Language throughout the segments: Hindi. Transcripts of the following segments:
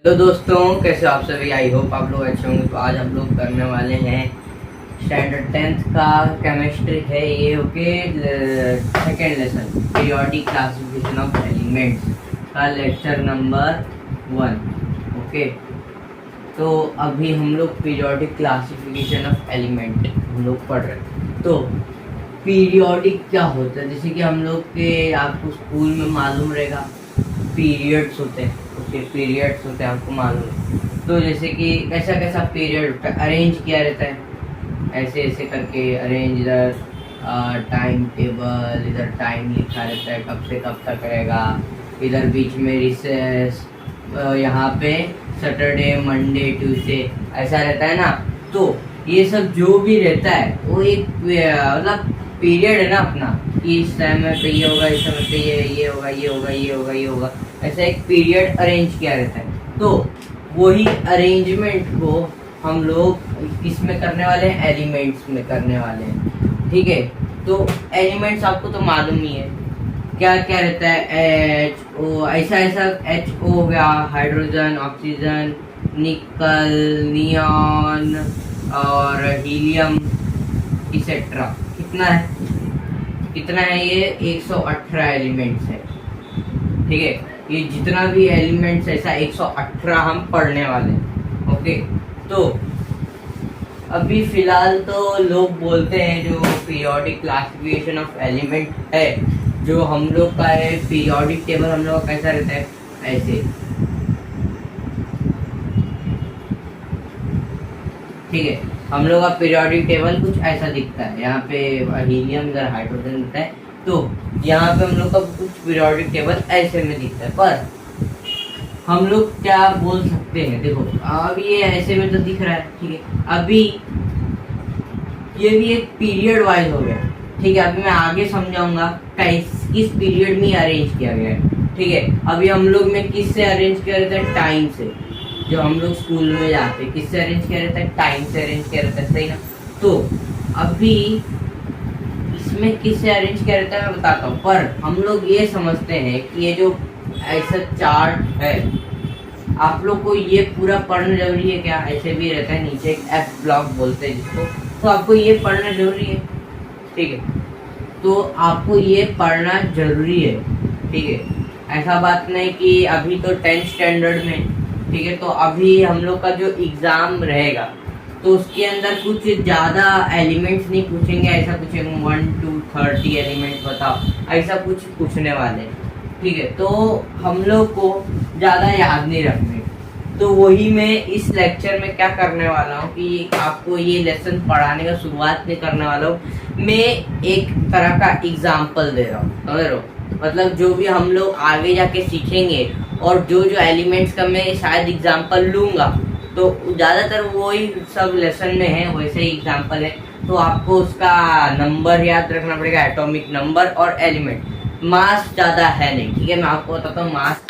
तो दोस्तों कैसे हो आप सभी। आई होप आप लोग अच्छे होंगे। तो आज हम लोग करने वाले हैं स्टैंडर्ड 10th का केमिस्ट्री है ये। Okay, second lesson periodic classification of elements का लेक्चर नंबर 1। ओके, तो अभी हम लोग पीरियोडिक क्लासिफिकेशन ऑफ एलिमेंट हम लोग पढ़ रहे हैं। तो पीरियोडिक क्या होता है, जैसे कि हम लोग के आपको स्कूल में मालूम रहेगा पीरियड्स होते हैं। ओके, पीरियड्स होते हैं आपको मालूम है। तो जैसे कि कैसा कैसा पीरियड होता है, अरेंज किया रहता है ऐसे ऐसे करके अरेंज। इधर टाइम टेबल, इधर टाइम लिखा रहता है कब से कब तक रहेगा, इधर बीच में रिसेस, यहाँ पे सैटरडे मंडे ट्यूसडे ऐसा रहता है ना। तो ये सब जो भी रहता है वो एक मतलब पीरियड है ना अपना, कि इस टाइम पे ये होगा, इस समय पे ये होगा, ये होगा, ये होगा, ये होगा, ऐसा एक पीरियड अरेंज किया रहता है। तो वही अरेंजमेंट को हम लोग किस में करने वाले हैं, एलिमेंट्स में करने वाले हैं। ठीक है, तो एलिमेंट्स आपको तो मालूम ही है क्या क्या रहता है। एच ओ, ऐसा ऐसा एच ओ हो गया, हाइड्रोजन, ऑक्सीजन, निकल, नियॉन और हीलियम इसेट्रा। कितना है ये 118 एलिमेंट्स है। ठीक है, ये जितना भी एलिमेंट्स ऐसा 118 हम पढ़ने वाले हैं। ओके, तो अभी फिलहाल तो लोग बोलते हैं जो पीरियोडिक क्लासिफिकेशन ऑफ एलिमेंट है, जो हम लोग का है पीरियोडिक टेबल हम लोग का कैसा रहता है ऐसे। ठीक है, हम लोग का पीरियोडिक टेबल कुछ ऐसा दिखता है। यहाँ पे हीलियम, इधर हाइड्रोजन होता है। तो यहाँ पे हम लोग का कुछ पीरियोडिक टेबल ऐसे में दिखता है। पर हम लोग क्या बोल सकते हैं, देखो अब ये ऐसे में तो दिख रहा है। ठीक है, अभी ये भी एक पीरियड वाइज हो गया। ठीक है, अभी मैं आगे समझाऊंगा किस पीरियड में अरेंज किया गया है। ठीक है, अभी हम लोग में किस से अरेंज किया रहता है, टाइम से। जो हम लोग स्कूल में जाते हैं किससे अरेंज किया रहता है, टाइम से अरेंज किया रहता है, सही ना। तो अभी इसमें किससे अरेंज किया रहता है मैं बताता हूँ। पर हम लोग ये समझते हैं कि ये जो ऐसा चार्ट है, आप लोग को ये पूरा पढ़ना जरूरी है क्या। ऐसे भी रहता है नीचे एक एफ ब्लॉक बोलते हैं जिसको, तो आपको ये पढ़ना जरूरी है। ठीक है, तो आपको ये पढ़ना जरूरी है। ठीक है, ऐसा बात नहीं कि अभी तो 10th स्टैंडर्ड में। ठीक है, तो अभी हम लोग का जो एग्जाम रहेगा तो उसके अंदर कुछ ज़्यादा एलिमेंट्स नहीं पूछेंगे। ऐसा पूछेंगे 1 to 30 एलिमेंट्स बताओ, ऐसा कुछ पूछने वाले। ठीक है, तो हम लोग को ज़्यादा याद नहीं रखने। तो वही मैं इस लेक्चर में क्या करने वाला हूँ कि आपको ये लेसन पढ़ाने का शुरुआत नहीं करने वाला हूँ। मैं एक तरह का एग्जाम्पल दे रहा हूँ, समझ लो। मतलब जो भी हम लोग आगे जाके सीखेंगे और जो जो एलिमेंट्स का मैं शायद एग्जाम्पल लूँगा, तो ज़्यादातर वही सब लेसन में है, वैसे ही एग्जाम्पल है। तो आपको उसका नंबर याद रखना पड़ेगा, एटॉमिक नंबर और एलिमेंट। मास ज़्यादा है नहीं। ठीक है, मैं आपको बताता हूँ मास।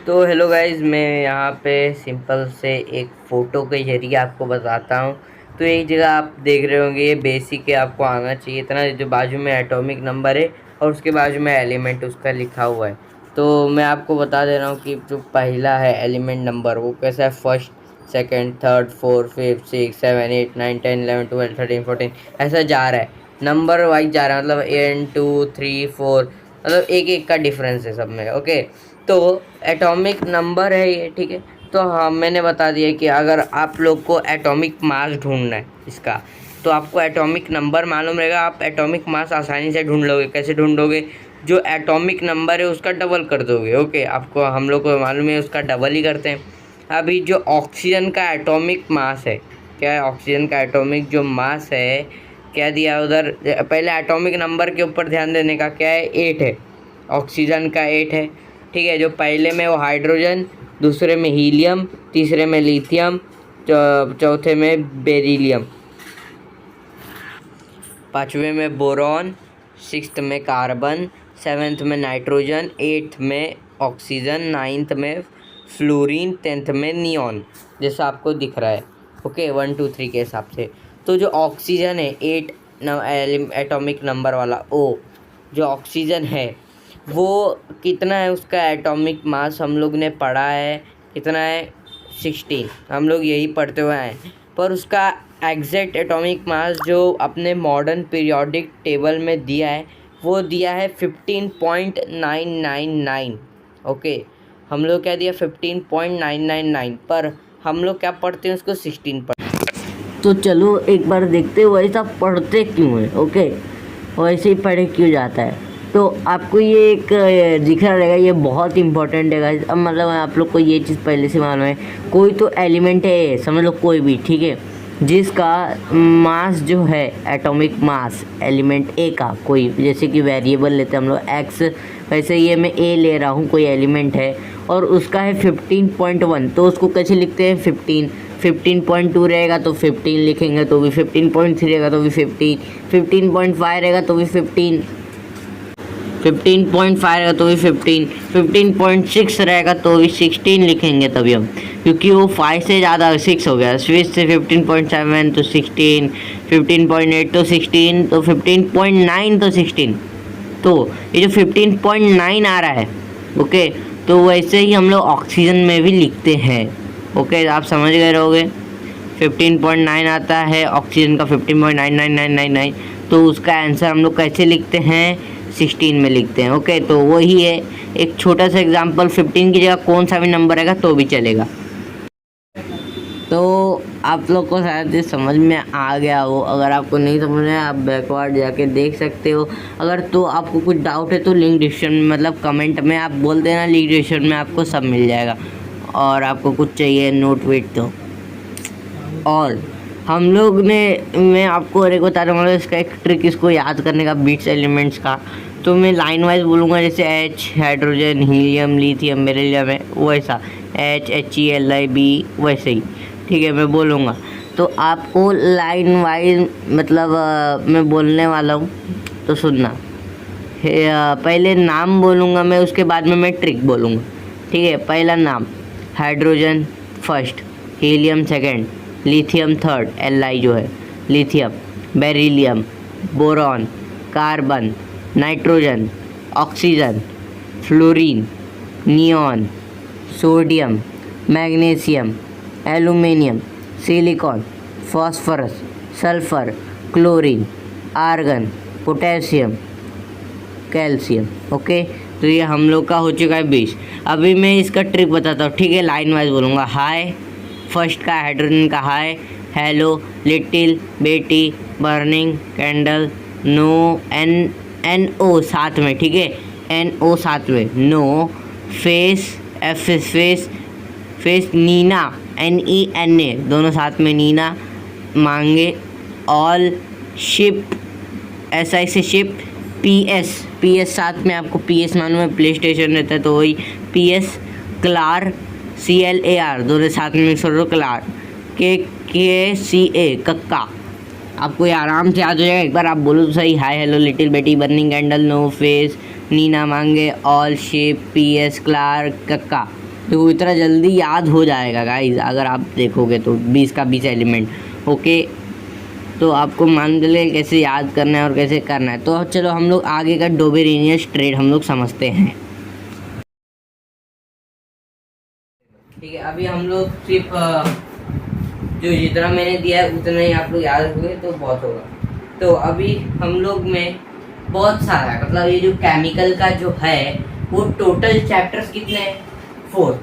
तो हेलो गाइज, मैं यहाँ पे सिंपल से एक फ़ोटो के जरिए आपको बताता हूँ। तो एक जगह आप देख रहे होंगे, ये बेसिक है, आपको आना चाहिए इतना। जो बाजू में एटॉमिक नंबर है और उसके बाजू में एलिमेंट उसका लिखा हुआ है। तो मैं आपको बता दे रहा हूँ कि जो पहला है एलिमेंट नंबर वो कैसा है, first, second, third, fourth, fifth, 6, 7, 8, 9, 10, 11, 12, 13, 14 ऐसा जा रहा है, नंबर वाइज जा रहा है। मतलब 1, 2, 3, 4, मतलब एक एक का डिफरेंस है सब में। ओके, तो एटॉमिक नंबर है ये। ठीक है, तो हाँ मैंने बता दिया कि अगर आप लोग को एटॉमिक मास ढूंढना है इसका, तो आपको एटॉमिक नंबर मालूम रहेगा, आप एटॉमिक मास आसानी से ढूंढ लोगे। कैसे ढूंढोगे, जो एटॉमिक नंबर है उसका डबल कर दोगे। ओके, आपको हम लोग को मालूम है उसका डबल ही करते हैं। अभी जो ऑक्सीजन का एटॉमिक मास है, क्या है, ऑक्सीजन का एटॉमिक जो मास है, क्या दिया उधर, पहले एटॉमिक नंबर के ऊपर ध्यान देने का, क्या है, 8 है, ऑक्सीजन का 8 है। ठीक है, जो पहले में वो हाइड्रोजन, दूसरे में हीलियम, तीसरे में लिथियम, चौथे में बेरिलियम, पाँचवें में बोरॉन, सिक्स्थ में कार्बन, सेवेंथ में नाइट्रोजन, एट्थ में ऑक्सीजन, नाइन्थ में फ्लोरीन, 10th में नियॉन, जैसा आपको दिख रहा है। ओके, 1, 2, 3 के हिसाब से। तो जो ऑक्सीजन है 8 एटॉमिक नंबर वाला, ओ जो ऑक्सीजन है वो कितना है, उसका एटॉमिक मास हम लोग ने पढ़ा है इतना है 16, हम लोग यही पढ़ते हुए आए हैं। पर उसका एग्जैक्ट एटॉमिक मास जो अपने मॉडर्न पीरियोडिक टेबल में दिया है वो दिया है 15.999। ओके, हम लोग क्या दिया 15.999, पर हम लोग क्या पढ़ते हैं उसको 16 पढ़ते। तो चलो एक बार देखते हैं वैसा पढ़ते क्यों है। ओके, वैसे ही पढ़े क्यों जाता है। तो आपको ये एक दिख रहा रहेगा, ये बहुत इंपॉर्टेंट है गाइस। अब मतलब आप लोग को ये चीज़ पहले से मालूम है, कोई तो एलिमेंट है, समझ लो कोई भी, ठीक है, जिसका मास जो है एटॉमिक मास एलिमेंट ए का, कोई जैसे कि वेरिएबल लेते हैं हम लोग एक्स, वैसे ये मैं ए ले रहा हूँ, कोई एलिमेंट है और उसका है 15.1, तो उसको कैसे लिखते हैं 15। 15.2 रहेगा तो 15 लिखेंगे तो भी 15.3 रहेगा तो भी 15, 15.5 रहेगा तो भी 15, 15.5 रहेगा तो भी 15, 15.6 रहेगा तो भी 16 लिखेंगे तभी हम, क्योंकि वो 5 से ज़्यादा 6 हो गया। स्विच से 15.7 तो 16, 15.8 तो 16, तो 15.9 तो 16, तो ये जो 15.9 आ रहा है, ओके, तो वैसे ही हम लोग ऑक्सीजन में भी लिखते हैं। ओके, आप समझ गए रहोगे। 15.9 आता है ऑक्सीजन का, 15.99999, तो उसका आंसर हम लोग कैसे लिखते हैं 16 में लिखते हैं। ओके, तो वही है एक छोटा सा एग्जांपल। 15 की जगह कौन सा भी नंबर रहेगा तो भी चलेगा। तो आप लोग को शायद ये समझ में आ गया हो। अगर आपको नहीं समझ में आप बैकवर्ड जाके देख सकते हो। अगर तो आपको कुछ डाउट है तो लिंक डिस्क्रिप्शन में, मतलब कमेंट में आप बोल देना, लिंक डिस्क्रिप्शन में आपको सब मिल जाएगा। और आपको कुछ चाहिए नोट वेट तो, और हम लोग ने, मैं आपको और एक बता रहा हूँ इसका एक ट्रिक, इसको याद करने का बीट्स एलिमेंट्स का। तो मैं लाइन वाइज बोलूँगा, जैसे H hydrogen, helium, lithium, beryllium है वैसा, HHELIB वैसे ही, ठीक है, मैं बोलूँगा। तो आपको लाइन वाइज मतलब मैं बोलने वाला हूँ तो सुनना। पहले नाम बोलूँगा मैं, उसके बाद में मैं ट्रिक बोलूँगा, ठीक है। पहला नाम hydrogen first, helium second, lithium third, Li जो है lithium, beryllium, boron, carbon, nitrogen, oxygen, fluorine, neon, sodium, magnesium, aluminium, silicon, phosphorus, sulphur, chlorine, argon, potassium, calcium. Okay, तो ये हम लोग का हो चुका है 20। अभी मैं इसका ट्रिक बताता हूँ, ठीक है। लाइन वाइज बोलूँगा। हाय, फर्स्ट का हाइड्रोजन का hi, hello, little, Betty, burning, candle, no, NO साथ में, ठीक है, NO साथ में, no, face, face, Neena, NENA दोनों साथ में, नीना, मांगे, ऑल, शिप, SI से शिप, PS साथ में, आपको PS मालूम है प्ले स्टेशन रहता है तो वही PS, क्लार, CLAR दोनों साथ में मिक्स हो, क्लार, KCA कक्का। आपको ये आराम से याद हो जाएगा, एक बार आप बोलो तो सही। Hi, hello, little, Betty, burning candle, no, face, Neena, मांगे, ऑल, शिप, PS, क्लार, कक्का। तो इतना जल्दी याद हो जाएगा गाइस अगर आप देखोगे तो 20 का 20 एलिमेंट। ओके, तो आपको मान लीजिए कैसे याद करना है और कैसे करना है। तो चलो हम लोग आगे का डोबेरेनियस ट्रेड हम लोग समझते हैं, ठीक है। अभी हम लोग सिर्फ जो जितना मैंने दिया है उतना ही आप लोग याद रखोगे तो बहुत होगा। तो अभी हम लोग में बहुत सारा है, मतलब ये जो केमिकल का जो है वो टोटल चैप्टर्स कितने हैं 4,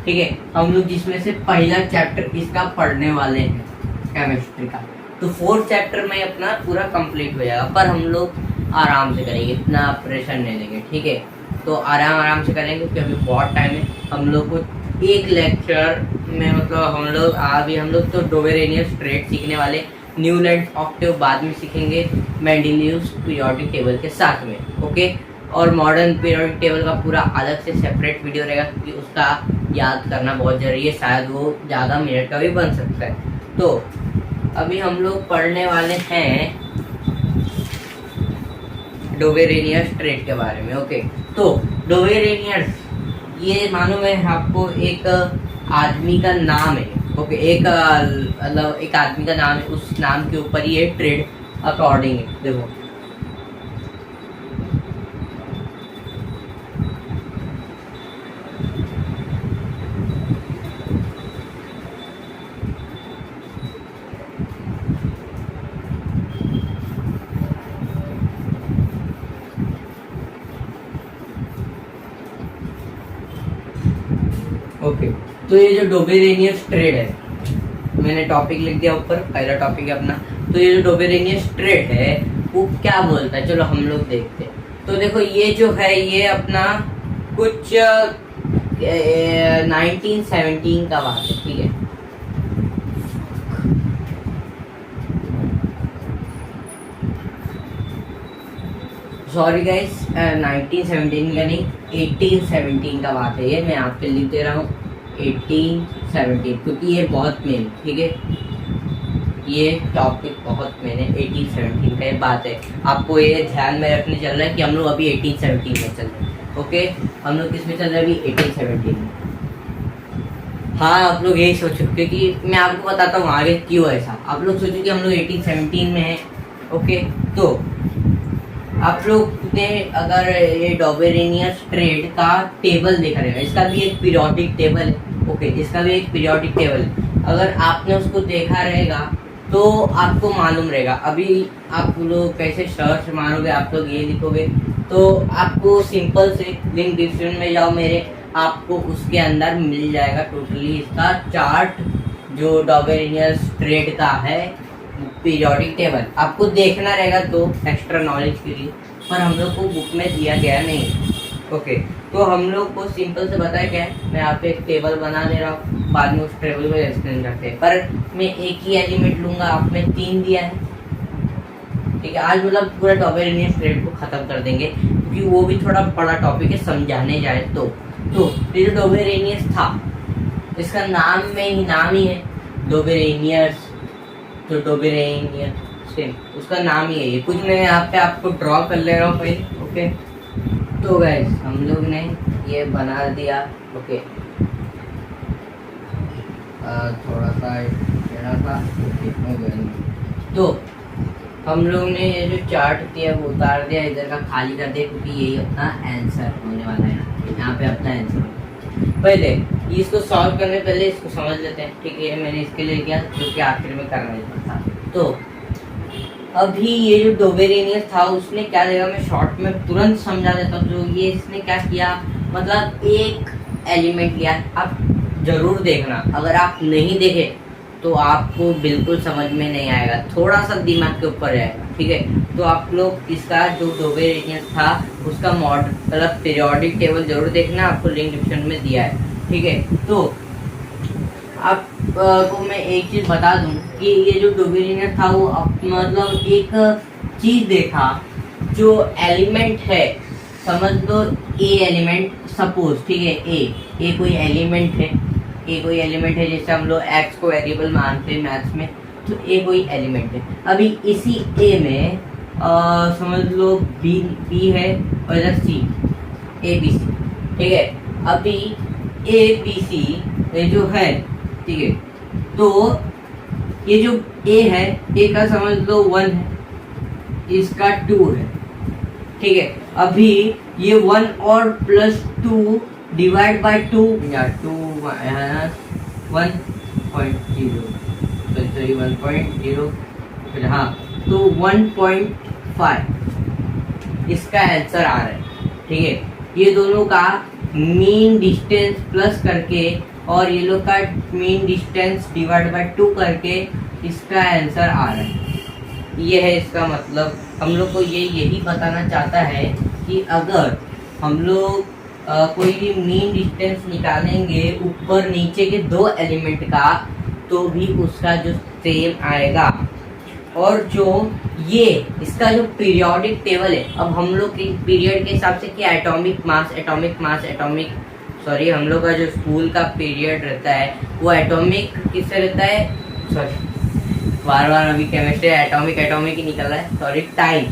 ठीक है। हम लोग जिसमें से पहला चैप्टर इसका पढ़ने वाले हैं केमिस्ट्री का, तो 4 चैप्टर में अपना पूरा कंप्लीट हो जाएगा। पर हम लोग आराम से करेंगे, इतना प्रेशर नहीं लेंगे, ठीक है। तो आराम से करेंगे क्योंकि अभी बहुत टाइम है। हम लोग को एक लेक्चर में, मतलब हम लोग तो डोबेरेनियस ट्रेड सीखने वाले, न्यूलैंड ऑक्टेव बाद में सीखेंगे मेंडेलियस पीरियोडिक टेबल के साथ में, ओके। और मॉडर्न पीरियोडिक टेबल का पूरा अलग से सेपरेट वीडियो रहेगा क्योंकि उसका याद करना बहुत जरूरी है, शायद वो ज़्यादा मिनट का भी बन सकता है। तो अभी हम लोग पढ़ने वाले हैं डोबेरेनियस ट्रेड के बारे में, ओके। तो डोबेरेनियस, ये मालूम है आपको, एक आदमी का नाम है, ओके। मतलब एक आदमी का नाम है, उस नाम के ऊपर ये ट्रेड अकॉर्डिंग है। देखो तो ये जो डोबेरेनियस ट्रेड है, मैंने टॉपिक लिख दिया ऊपर, पहला टॉपिक है अपना। तो ये जो डोबेरेनियस ट्रेड है वो क्या बोलता है, चलो हम लोग देखते हैं। तो देखो ये जो है ये अपना कुछ 1917 का बात है, ठीक है। सॉरी गाइस, 1917 का नहीं, 1817 का बात है। ये मैं यहाँ पे लिख दे रहा हूँ 1817, क्योंकि ये बहुत मेन, ठीक है, ये टॉपिक बहुत मेन है। 1817 का ये बात है, आपको ये ध्यान में रखने चल रहा है कि हम लोग अभी 1817 में चल रहे हैं। ओके, हम लोग किस में चल रहे हैं अभी? 1817 में। हाँ, आप लोग यही सोचो, क्योंकि मैं आपको बताता हूँ आगे क्यों ऐसा। आप लोग सोचो कि हम लोग 1817 में हैं। ओके, तो आप लोग ने अगर ये डोबेरेनियस ट्रेड का टेबल देखा रहेगा, इसका भी एक पीरियोडिक टेबल है। ओके, इसका भी एक पीरियोडिक टेबल है। अगर आपने उसको देखा रहेगा तो आपको मालूम रहेगा। अभी आप लोग कैसे सर्च मारोगे, आप लोग ये लिखोगे तो आपको सिंपल से लिंक डिस्क्रिप्शन में जाओ मेरे, आपको उसके अंदर मिल जाएगा टोटली इसका चार्ट जो डोबेरेनियस ट्रेड का है, पीरियोडिक टेबल। आपको देखना रहेगा तो एक्स्ट्रा नॉलेज के लिए, पर हम लोग को बुक में दिया गया नहीं। ओके, तो हम लोग को सिंपल से बताया क्या है, मैं यहाँ पे एक टेबल बना दे रहा हूँ, बाद में उस टेबल को एक्सप्लेन करते हैं। पर मैं एक ही एलिमेंट लूंगा, आपने 3 दिया है, ठीक है। आज मतलब पूरा डोबेरेनियस ट्रेड को खत्म कर देंगे, क्योंकि वो भी थोड़ा बड़ा टॉपिक है, समझाने जाए तो ये जो डोबेरेनियस था, इसका नाम ही है डोबेरेनियस। तो डोबेरेनियस सेम उसका नाम ही है ये। कुछ मैं यहाँ पे आपको ड्रॉ कर ले रहा हूँ पहले। ओके, तो गाइस हम लोग ने ये बना दिया। ओके, थोड़ा सा टेढ़ा था, तो हम लोग ने ये जो चार्ट दिया वो उतार दिया, इधर का खाली कर दिया, क्योंकि यही अपना आंसर होने वाला है। यहाँ पे अपना आंसर पहले इसको सॉल्व करने पहले इसको समझ लेते हैं, ठीक है। मैंने इसके लिए किया क्योंकि आखिर में करना ही पड़ता। तो अभी ये जो डोबेरेनियस था उसने क्या देखा, मैं शॉर्ट में तुरंत समझा देता हूँ। जो ये इसने क्या किया, मतलब एक एलिमेंट लिया। आप जरूर देखना, अगर आप नहीं देखे तो आपको बिल्कुल समझ में नहीं आएगा, थोड़ा सा दिमाग के ऊपर रहेगा, ठीक है। तो आप लोग इसका जो डोबेरेनियस था उसका मतलब पीरियोडिक टेबल जरूर देखना, आपको लिंक डिस्क्रिप्शन में दिया है, ठीक है। तो आपको मैं एक चीज बता दूं कि ये जो डोबेरेनियस था वो मतलब एक चीज देखा जो एलिमेंट है, समझ लो ए एलिमेंट, सपोज, ठीक है। ए कोई एलिमेंट है, ए कोई एलिमेंट है, जैसे हम लोग एक्स को वेरिएबल मानते हैं मैथ्स में, तो ए कोई एलिमेंट है। अभी इसी ए में समझ लो बी है और इधर सी, ए बी सी, ठीक है। अभी ए बी सी ये जो है, ठीक है, तो ये जो ए है, ए का समझ लो 1 है, इसका 2 है, ठीक है। अभी ये 1 और +2 डिवाइड बाय 2 या 2 1.0, सॉरी 1.0, फिर हाँ, तो 1.5 इसका आंसर आ रहा है, ठीक है। ये दोनों का मीन डिस्टेंस प्लस करके और ये लोग का मीन डिस्टेंस डिवाइड बाय 2 करके इसका आंसर आ रहा है। ये है इसका मतलब। हम लोग को ये यही बताना चाहता है कि अगर हम लोग कोई भी मीन डिस्टेंस निकालेंगे ऊपर नीचे के 2 एलिमेंट का, तो भी उसका जो सेम आएगा। और जो ये इसका जो पीरियोडिक टेबल है, अब हम लोग के पीरियड के हिसाब से कि एटॉमिक मास, सॉरी, हम लोग का जो स्कूल का पीरियड रहता है वो एटॉमिक किससे रहता है, सॉरी बार अभी केमिस्ट्री एटॉमिक ही निकल रहा है, सॉरी, टाइम,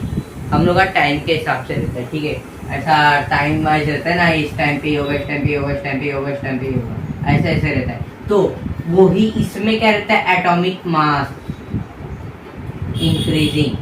हम लोग का टाइम के हिसाब से रहता है, ठीक है। ऐसा टाइम वाइज रहता है ना, इस टाइम पे होगा, इस टाइम पे होगा, इस टाइम पे होगा, इस टाइम पे होगा, ऐसे रहता है। तो वही इसमें क्या रहता है, एटॉमिक मास इंक्रीजिंग।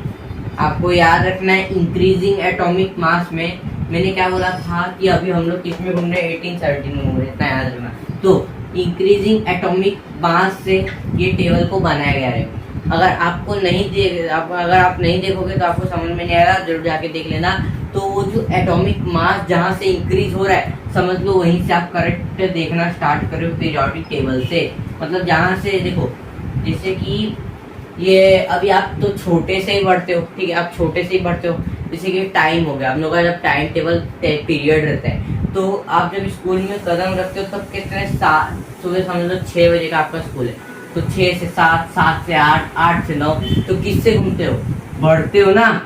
आपको याद रखना है, इंक्रीजिंग एटॉमिक मास में मैंने क्या बोला था कि अभी हम लोग किस में घूम रहे हैं, 1817 में घूम रहे हैं, इतना याद रखना। तो इंक्रीजिंग एटॉमिक मास से ये टेबल को बनाया गया है। अगर आपको अगर आप नहीं देखोगे तो आपको समझ में नहीं आएगा, जरूर जाके देख लेना। तो वो जो एटॉमिक मास जहाँ से इंक्रीज हो रहा है समझ लो वहीं से आप करेक्ट देखना स्टार्ट करो पीरियोडिक टेबल से। मतलब जहाँ से देखो, जैसे कि ये अभी आप तो छोटे से ही बढ़ते हो, ठीक है, आप छोटे से ही बढ़ते हो। जैसे कि टाइम हो गया, हम लोग का जब टाइम टेबल पीरियड रहता है, तो आप जब स्कूल में कदम रखते हो तब कितने, सुबह समझ लो 6 बजे का आपका स्कूल है, तो 6 से 7, 7 से 8, 8 से 9, तो किससे घूमते हो, बढ़ते हो ना,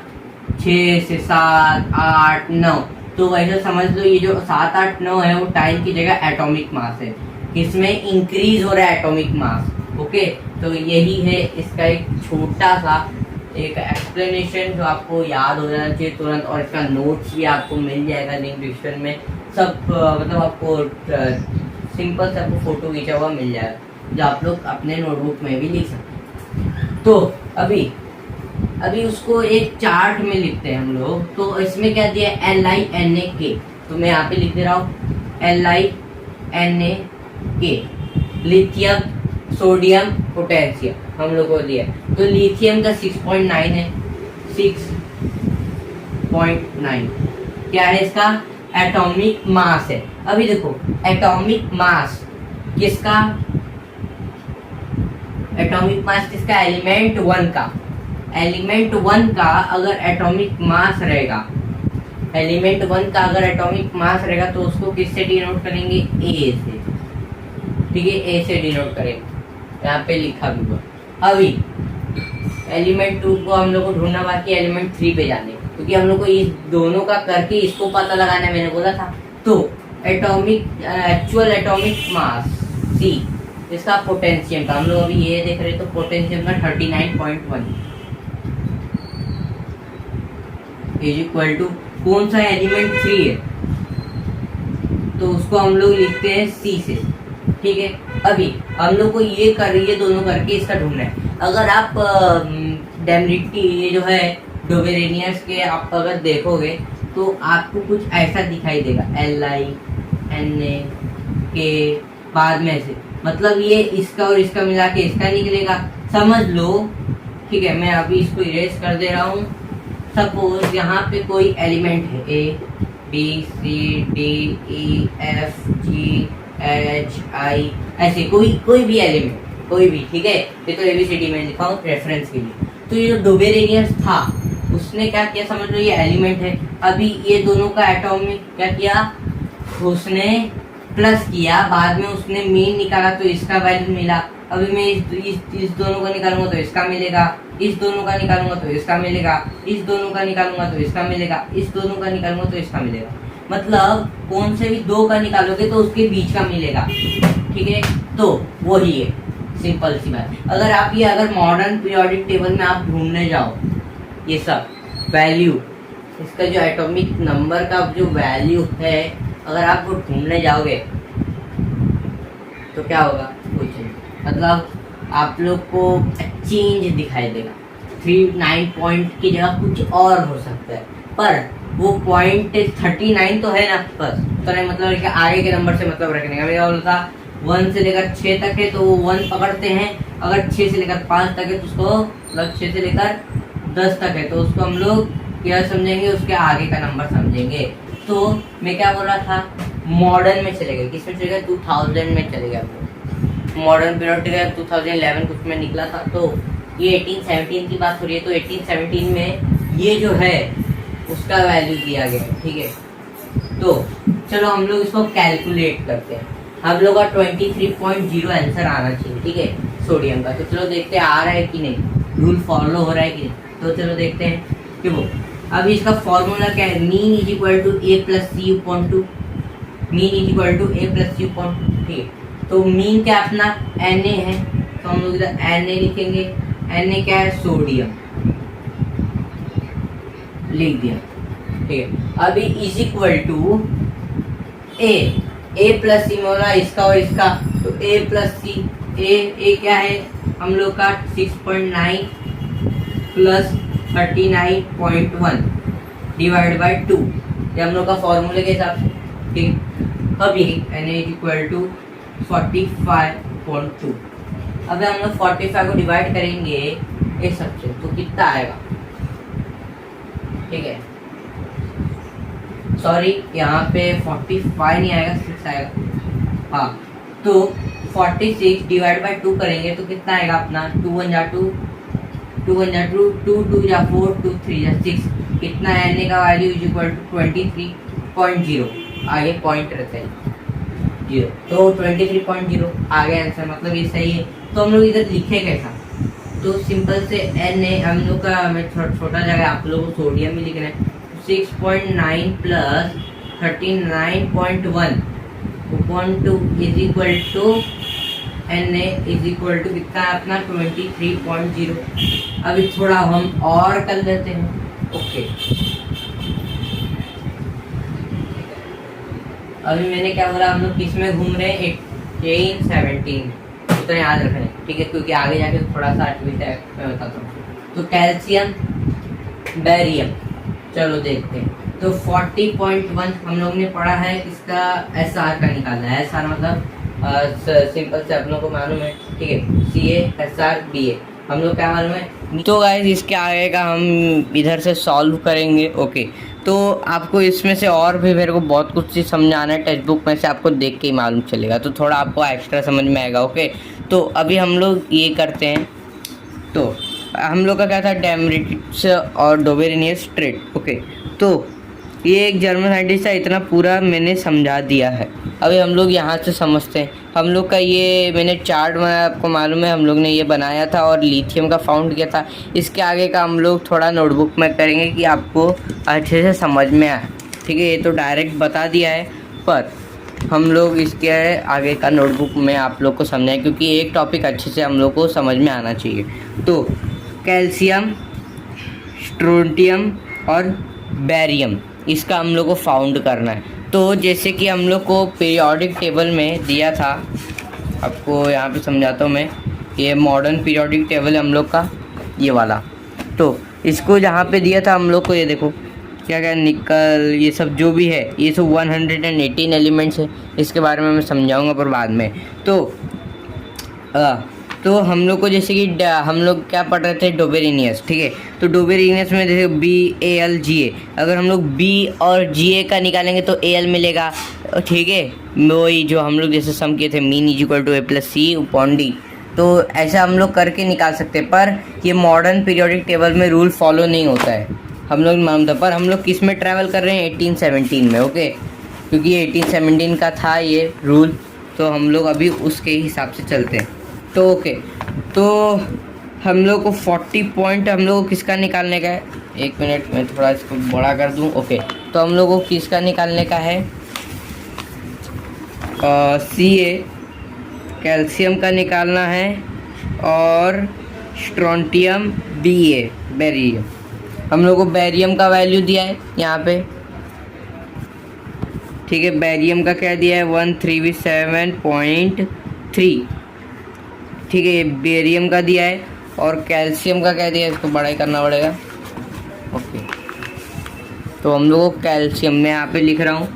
6 से 7, 8, 9। तो वैसे समझ लो ये जो 7, 8, 9 है वो टाइम की जगह एटॉमिक मास है, इसमें इंक्रीज हो रहा है एटॉमिक मास। ओके, तो यही है इसका एक छोटा सा एक एक्सप्लेनेशन जो आपको याद हो जाना चाहिए तुरंत, और इसका नोट्स भी आपको मिल जाएगा लिंक डिस्क्रिप्शन में। सब मतलब आपको सिंपल से आपको फोटो खींचा हुआ मिल जाएगा, जो आप लोग अपने नोटबुक में भी लिख सकते हैं। तो अभी उसको एक चार्ट में लिखते हैं हम लोग। तो इसमें क्या दिया है, LiNaK, तो मैं यहाँ पे लिख दे रहा हूँ LiNaK, लिथियम, सोडियम, पोटेशियम हम लोग को दिया। तो लिथियम का 6.9 है, 6.9 क्या है इसका, एटॉमिक मास है। अभी देखो एटॉमिक मास किसका, एटॉमिक मास किसका, एलिमेंट 1 का। एलिमेंट 1 का अगर एटॉमिक मास रहेगा, एलिमेंट 1 का अगर एटॉमिक मास रहेगा तो उसको किससे डिनोट करेंगे, ए से, ठीक है, ए से डिनोट करेंगे, यहाँ पे लिखा भी हुआ। अभी एलिमेंट 2 को हम लोग को ढूंढना बाकी, एलिमेंट 3 पे जाने, क्योंकि हम लोग को इस दोनों का करके इसको पता लगाना मैंने बोला था। तो एटॉमिक एक्चुअल एटॉमिक मास सी, इसका पोटेंशियम का हम लोग अभी ये देख रहे हैं, तो पोटेंशियम का 39.1 इज इक्वल टू कौन सा एलिमेंट 3 है, तो उसको हम लोग लिखते हैं सी से, ठीक है। अभी हम लोग को ये दोनों करके इसका ढूंढना है। अगर आप डेमरिटी ये जो है डोबेरेनियस के आप अगर देखोगे तो आपको कुछ ऐसा दिखाई देगा, LiNaK के बाद में से, मतलब ये इसका और इसका मिला के इसका निकलेगा, समझ लो, ठीक है। मैं अभी इसको इरेज कर दे रहा हूँ। सपोज यहाँ पे कोई एलिमेंट है ABCDEFGHI, ऐसे कोई भी एलिमेंट, कोई भी, ठीक है। ये तो ABCD में लिखा हूँ रेफरेंस के लिए। तो ये जो डोबेरेनियस था उसने क्या किया, समझ लो ये एलिमेंट है। अभी ये दोनों का एटॉमिक क्या किया, उसने प्लस किया, बाद में उसने मीन निकाला तो इसका वैल्यू मिला। अभी मैं इस दोनों का निकालूंगा तो इसका मिलेगा, इस दोनों का निकालूंगा तो इसका मिलेगा, इस दोनों का निकालूंगा तो इसका मिलेगा, इस दोनों का निकालूंगा तो इसका मिलेगा। मतलब कौन से भी दो का निकालोगे तो उसके बीच का मिलेगा, ठीक है। तो वही है, सिंपल सी बात। अगर मॉडर्न पीरियोडिक टेबल में आप ढूंढने जाओ ये सब वैल्यू, इसका जो एटॉमिक नंबर का जो वैल्यू है, अगर आप वो ढूंढने जाओगे तो क्या होगा, कुछ नहीं, मतलब आप लोग को चेंज दिखाई देगा। 39 पॉइंट की जगह कुछ और हो सकता है, पर वो पॉइंट 39 तो है ना, बस तो नहीं, मतलब कि आगे के नंबर से मतलब रखने का। मेरा बोलता 1 से लेकर 6 तक है तो वो 1 पकड़ते हैं, अगर 6 से लेकर 5 तक है तो उसको, मतलब 6 से लेकर 10 तक है तो उसको हम लोग क्या समझेंगे, उसके आगे का नंबर समझेंगे। तो मैं क्या बोल रहा था, मॉडर्न में चले गए, किसमें चले गए, 2000 में चले गए। मॉडर्न पीरियोडिक 2011 कुछ में निकला था, तो ये 1817 की बात हो रही है। तो 1817 में ये जो है उसका वैल्यू दिया गया है, ठीक है। तो चलो हम लोग इसको कैलकुलेट करते हैं। हम लोग का 23.0 आंसर आना चाहिए, ठीक है, सोडियम का। तो चलो देखते हैं आ रहा है कि नहीं, रूल फॉलो हो रहा है कि नहीं। तो चलो देखते हैं कि वो अभी इसका फॉर्मूला क्या है, mean is equal to A + C/2, mean is equal to A + C/2, ठीक है। तो मीन क्या अपना Na है, तो हम लोग इधर Na लिखेंगे। Na क्या है, सोडियम, लिख दिया, ठीक है। अभी is equal to A + C बोला इसका और इसका, तो A + C, A क्या है हम लोग का 6.9 + 39.1 डिवाइड बाई 2, ये हम लोग का फॉर्मूले के हिसाब से, ठीक। अभी Na इज इक्वल टू 45.2। अब हम लोग 45 को डिवाइड करेंगे इस सबसे, तो कितना आएगा, ठीक है, सॉरी यहाँ पे 45 नहीं आएगा, 6 आएगा। हाँ, तो 46 डिवाइड बाई 2 करेंगे तो कितना आएगा अपना, 2 1 जा 2, 2 1 जा 2, 2 2 जा 4, 2 3 जा 6, कितना एन का वैल्यू इज इक्वल टू 23.0, आगे पॉइंट रहते हैं 0, तो 23.0 आ गया आंसर, मतलब ये सही है। तो हम लोग इधर लिखे कैसा, तो सिंपल से एन ए हम लोग का, मैं छोटा जगह आप लोगों को सोडियम भी लिख रहे हैं, 6.9 plus 39.1 upon 2 is equal to N A is equal to कितना है अपना 23.0। अभी थोड़ा हम और कर लेते हैं। ओके, अभी मैंने क्या बोला, हम लोग किस में घूम रहे हैं, 18 17, तो याद रखना, ठीक है, क्योंकि आगे जाके थोड़ा सा मैं बताता हूँ। तो कैल्शियम बैरियम, चलो देखते हैं। तो 40.1 हम लोग ने पढ़ा है, इसका एस आर का निकालना है। एस आर मतलब सिंपल से आप लोगों को मालूम है, ठीक है, सी एस आर बी ए, हम लोग क्या मालूम है। तो गाइस इसके आगे का हम इधर से सॉल्व करेंगे। ओके, तो आपको इसमें से और भी मेरे को बहुत कुछ चीज़ समझाना है, टेक्स्ट बुक में से आपको देख के ही मालूम चलेगा, तो थोड़ा आपको एक्स्ट्रा समझ में आएगा। ओके, तो अभी हम लोग ये करते हैं। तो हम लोग का क्या था, डेमरिट्स और डोबेरिनियस ट्रेट। ओके, तो ये एक जर्मन साइंटिस्ट था, इतना पूरा मैंने समझा दिया है। अभी हम लोग यहाँ से समझते हैं। हम लोग का ये मैंने चार्ट बनाया, आपको मालूम है, हम लोग ने ये बनाया था और लिथियम का फाउंड किया था। इसके आगे का हम लोग थोड़ा नोटबुक में करेंगे कि आपको अच्छे से समझ में आए, ठीक है। ये तो डायरेक्ट बता दिया है, पर हम लोग इसके आगे का नोटबुक में आप लोग को समझाएं, क्योंकि एक टॉपिक अच्छे से हम लोग को समझ में आना चाहिए। तो कैल्शियम, स्ट्रोंटियम और बैरियम, इसका हम लोग को फाउंड करना है। तो जैसे कि हम लोग को पीरियोडिक टेबल में दिया था, आपको यहाँ पे समझाता हूँ मैं, ये मॉडर्न पीरियोडिक टेबल है हम लोग का, ये वाला। तो इसको जहाँ पे दिया था हम लोग को, ये देखो क्या क्या निकल, ये सब जो भी है, ये सब 118 एलिमेंट्स है। इसके बारे में मैं समझाऊंगा पर बाद में। तो हम लोग को जैसे कि हम लोग क्या पढ़ रहे थे, डोबेरिनियस, ठीक है। तो डोबेरिनियस में जैसे BALGA, अगर हम लोग B और GA का निकालेंगे तो AL मिलेगा, ठीक है। वही जो हम लोग जैसे सम किए थे, mean is equal to A plus C upon D, तो ऐसा हम लोग करके निकाल सकते हैं। पर ये मॉडर्न पीरियोडिक टेबल में रूल फॉलो नहीं होता है, हम लोग मानते। पर हम लोग किस में ट्रैवल कर रहे हैं, 1817 में। ओके, क्योंकि ये 1817 का था ये रूल, तो हम लोग अभी उसके हिसाब से चलते हैं। तो ओके, तो हम लोग को 40 पॉइंट हम लोग को किसका निकालने का है, एक मिनट मैं थोड़ा इसको बड़ा कर दूं। ओके, तो हम लोग को किसका निकालने का है, CA कैल्शियम का निकालना है और स्ट्रोंटियम BA बैरियम। हम लोग को बैरियम का वैल्यू दिया है यहाँ पे, ठीक है। बैरियम का क्या दिया है, 137.3, ठीक है, ये बेरियम का दिया है। और कैल्शियम का क्या दिया है, इसको बड़ा ही करना पड़ेगा। ओके, तो हम लोग को कैल्शियम में यहाँ पे लिख रहा हूँ,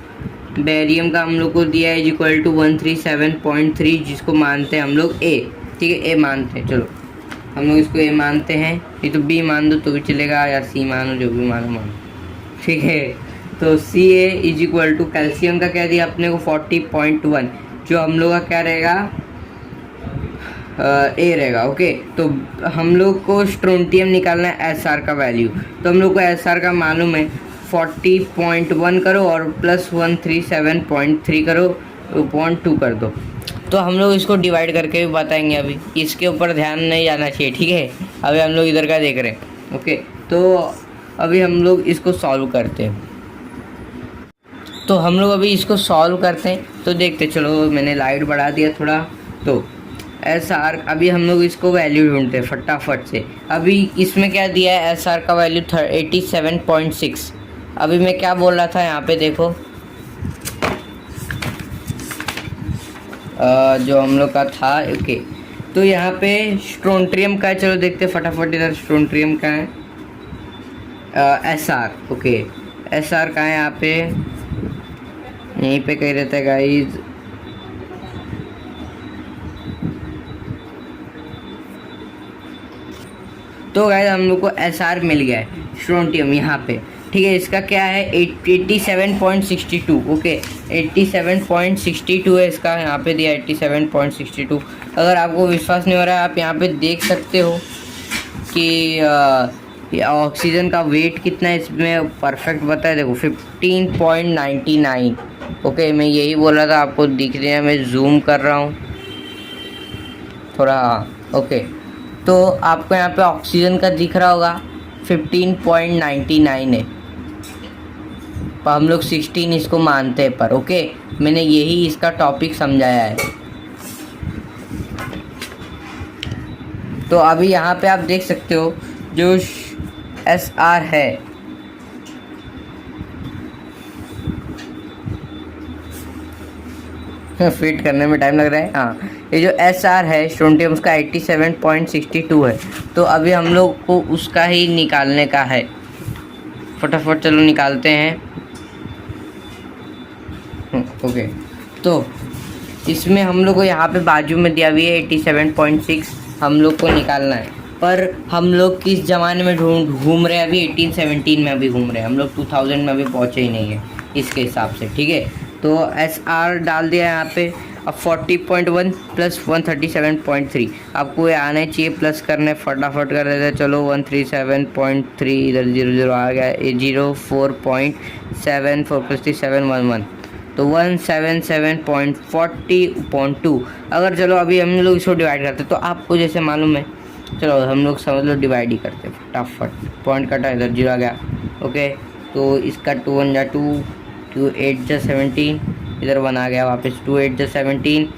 बेरियम का हम लोग को दिया है इक्वल टू 137.3, जिसको मानते हैं हम लोग A, ठीक है, A मानते हैं। चलो हम लोग इसको A मानते हैं, ये तो B मान दो तो भी चलेगा, या C मानो, जो भी मानो, ठीक है। तो CA is equal to calcium का क्या दिया अपने को 40.1, जो हम लोग का क्या रहेगा, A रहेगा। ओके, तो हम लोग को स्ट्रोंटियम निकालना है SR का वैल्यू, तो हम लोग को SR का मालूम है 40.1 करो और प्लस 137.3 करो, 2 कर दो। तो हम लोग इसको डिवाइड करके भी बताएंगे, अभी इसके ऊपर ध्यान नहीं जाना चाहिए, ठीक है। अभी हम लोग इधर का देख रहे हैं। ओके, तो अभी हम लोग इसको सॉल्व करते हैं। तो हम लोग अभी इसको सॉल्व करते हैं, तो देखते, चलो मैंने लाइट बढ़ा दिया थोड़ा। तो SR, अभी हम लोग इसको वैल्यू ढूंढते हैं फटाफट से। अभी इसमें क्या दिया है, SR का वैल्यू 87.6। अभी मैं क्या बोल रहा था यहाँ पे देखो, जो हम लोग का था। ओके, तो यहाँ पे स्ट्रोंट्रियम का है, चलो देखते फटाफट, इधर स्ट्रोंट्रियम का है SR। ओके, SR का है यहाँ पे, यहीं पे कहीं रहता है गाइज। तो गाइस हम लोग को SR मिल गया है, स्ट्रोंटियम यहाँ पे। ठीक है, इसका क्या है 87.62। ओके 87.62 है इसका, यहाँ पे दिया 87.62। अगर आपको विश्वास नहीं हो रहा है, आप यहाँ पे देख सकते हो कि ऑक्सीजन का वेट कितना है इसमें, परफेक्ट बताए देखो 15.99। ओके मैं यही बोल रहा था, आपको दिख रहा है, मैं जूम कर रहा हूँ थोड़ा। ओके तो आपको यहाँ पे ऑक्सीजन का दिख रहा होगा 15.99 है, पर हम लोग 16 इसको मानते हैं पर। ओके मैंने यही इसका टॉपिक समझाया है। तो अभी यहाँ पे आप देख सकते हो जो SR है, फिट करने में टाइम लग रहा है। हाँ ये जो SR है स्टोन्टियम उसका 87.62 है। तो अभी हम लोग को उसका ही निकालने का है, फटाफट चलो निकालते हैं। ओके तो इसमें हम लोग को यहाँ पे बाजू में दिया हुआ है 87.6, हम लोग को निकालना है। पर हम लोग किस ज़माने में घूम रहे हैं अभी, 1817 में अभी घूम रहे हैं हम लोग, 2000 में अभी पहुँचे ही नहीं है इसके हिसाब से। ठीक है तो SR डाल दिया यहाँ पे। अब 40.1 प्लस 137.3 आपको ये आने चाहिए, प्लस करने फटाफट कर देते हैं। चलो 137.3 इधर 00 आ गया, 04.7 4 + 3 711, तो 177.40.2। अगर चलो अभी हम लोग इसको डिवाइड करते तो आपको जैसे मालूम है, चलो हम लोग समझ लो डिवाइड ही करते फटाफट, पॉइंट कटा इधर 0 आ गया। ओके तो इसका 2 1 जा 2, 2 8 जा 17, इधर 1 आ गया वापस, 2 8 जा 17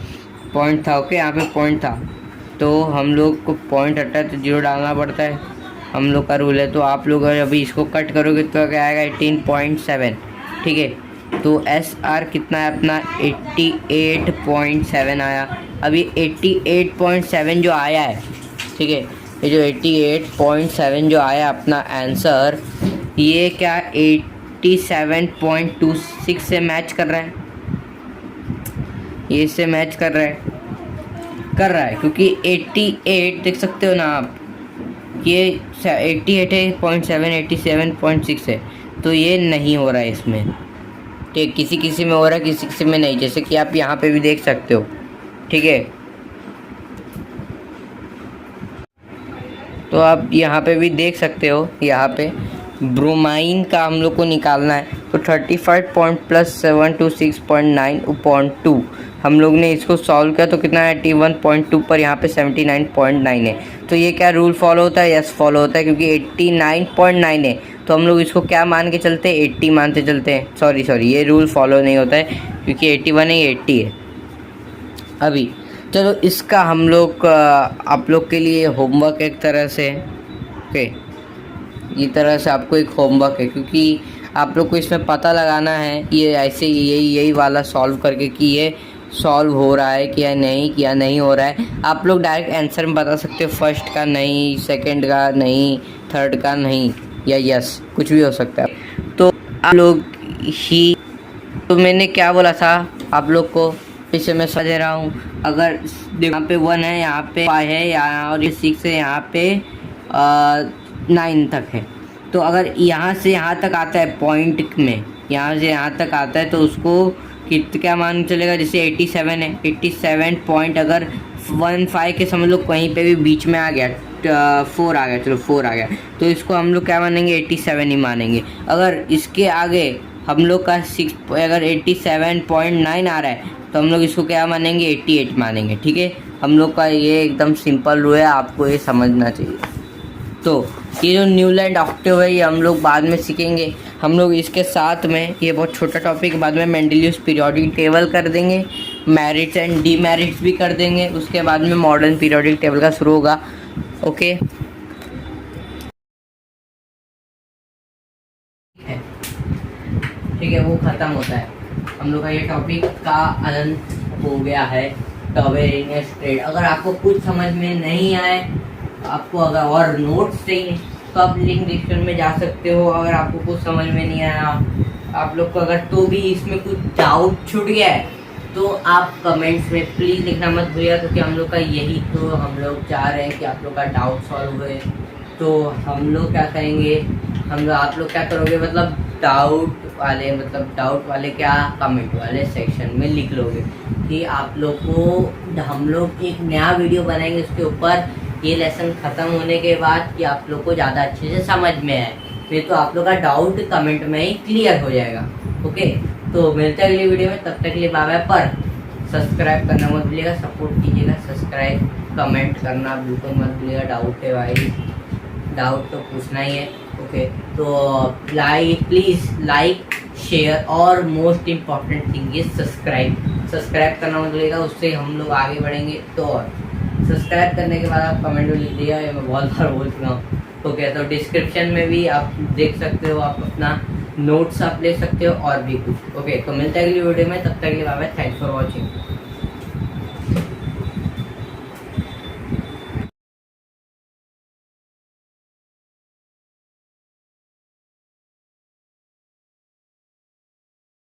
पॉइंट था। ओके यहाँ पे पॉइंट था, तो हम लोग को पॉइंट हटा है तो 0 डालना पड़ता है, हम लोग का रूल है। तो आप लोग अभी इसको कट करोगे तो क्या आएगा 18.7। ठीक है तो SR कितना है अपना 88.7 आया। अभी 88.7 जो आया है, ठीक है ये जो 88.7 जो आया अपना आंसर, ये क्या 87.26 से मैच कर रहा है, ये इससे मैच कर रहा है क्योंकि 88 देख सकते हो ना आप, ये 88.7 87.6 है, तो ये नहीं हो रहा है इसमें। ठीक किसी किसी में हो रहा है, किसी किसी में नहीं, जैसे कि आप यहाँ पे भी देख सकते हो। ठीक है तो आप यहाँ पे भी देख सकते हो, यहाँ पे ब्रोमाइन का हम लोग को निकालना है तो 35 प्लस 726.9/2 हम लोग ने इसको सॉल्व किया तो कितना है 81.2 पर यहाँ पे 79.9 है। तो ये क्या रूल फॉलो होता है, यस फॉलो होता है, क्योंकि 89.9 है तो हम लोग इसको क्या मान के चलते हैं 80 मानते चलते हैं। सॉरी ये रूल फॉलो नहीं होता है क्योंकि 81 है, ये 80 है। अभी चलो इसका हम लोग आप लोग के लिए होमवर्क एक तरह से, ओके ये तरह से आपको एक होमवर्क है, क्योंकि आप लोग को इसमें पता लगाना है ये ऐसे यही वाला सॉल्व करके कि ये सॉल्व हो रहा है कि या नहीं हो रहा है। आप लोग डायरेक्ट आंसर में बता सकते हो, फर्स्ट का नहीं, सेकंड का नहीं, थर्ड का नहीं, या यस कुछ भी हो सकता है। तो आप लोग ही, तो मैंने क्या बोला था आप लोग को, इसे मैं समझ रहा हूँ। अगर यहाँ पे 1 है, यहाँ पे 5 है, यहाँ और ये 6 है, यहाँ पे 9 तक है। तो अगर यहाँ से यहाँ तक आता है पॉइंट में, यहाँ से यहाँ तक आता है तो उसको क्या मान चलेगा, जैसे 87 है, 87 पॉइंट अगर 15 के समझ लो कहीं पे भी बीच में आ गया, 4 आ गया, चलो 4 आ गया, तो इसको हम लोग क्या मानेंगे 87 ही मानेंगे। अगर इसके आगे हम लोग का 6 अगर 87.9 आ रहा है तो हम लोग इसको क्या मानेंगे 88 मानेंगे। ठीक है हम लोग का ये एकदम सिंपल रूल है, आपको ये समझना चाहिए। तो ये जो न्यूलैंड ऑक्टेव है ये हम लोग बाद में सीखेंगे। हम लोग इसके साथ में, ये बहुत छोटा टॉपिक, बाद में मेंडेलियस पीरियोडिक टेबल कर देंगे, मेरिट्स एंड डीमेरिट्स भी कर देंगे, उसके बाद में मॉडर्न पीरियोडिक टेबल का शुरू होगा। ओके ठीक है वो ख़त्म होता है हम लोग का ये टॉपिक का अनंत हो गया है, टॉवेरिनियस ट्रेड। अगर आपको कुछ समझ में नहीं आए, आपको अगर और नोट्स चाहिए तो आप लिंक डिस्क्रिप्शन में जा सकते हो। अगर आपको कुछ समझ में नहीं आया आप लोग को, अगर तो भी इसमें कुछ डाउट छूट गया है तो आप कमेंट्स में प्लीज़ लिखना मत भूलिएगा, क्योंकि हम लोग का यही तो हम लोग चाह रहे हैं कि आप लोग का डाउट सॉल्व हुए। तो हम लोग क्या करेंगे हम लोग आप लोग क्या करोगे, मतलब डाउट वाले क्या, कमेंट वाले सेक्शन में लिख लोगे कि आप लोग को हम लोग एक नया वीडियो बनाएंगे उसके ऊपर, ये लेसन ख़त्म होने के बाद कि आप लोग को ज़्यादा अच्छे से समझ में आए, फिर तो आप लोग का डाउट कमेंट में ही क्लियर हो जाएगा। ओके, तो मिलते हैं अगली वीडियो में, तब तक के लिए बाय बाय। पर सब्सक्राइब करना मत भूलिएगा, सपोर्ट कीजिएगा, सब्सक्राइब कमेंट करना बिल्कुल मत भूलिएगा। डाउट है भाई, डाउट तो पूछना ही है। ओके, तो प्लीज़ लाइक शेयर और most important thing is subscribe करना मत भूलिएगा, उससे हम लोग आगे बढ़ेंगे। तो और सब्सक्राइब करने के बाद आप कमेंट में लिख दिया, ये मैं बहुत बार बोल चुका हूँ। ओके, तो डिस्क्रिप्शन में भी आप देख सकते हो, आप अपना नोट्स आप ले सकते हो और भी कुछ। ओके, तो मिलते हैं अगली वीडियो में, तब तक के लिए bye bye, thanks for watching.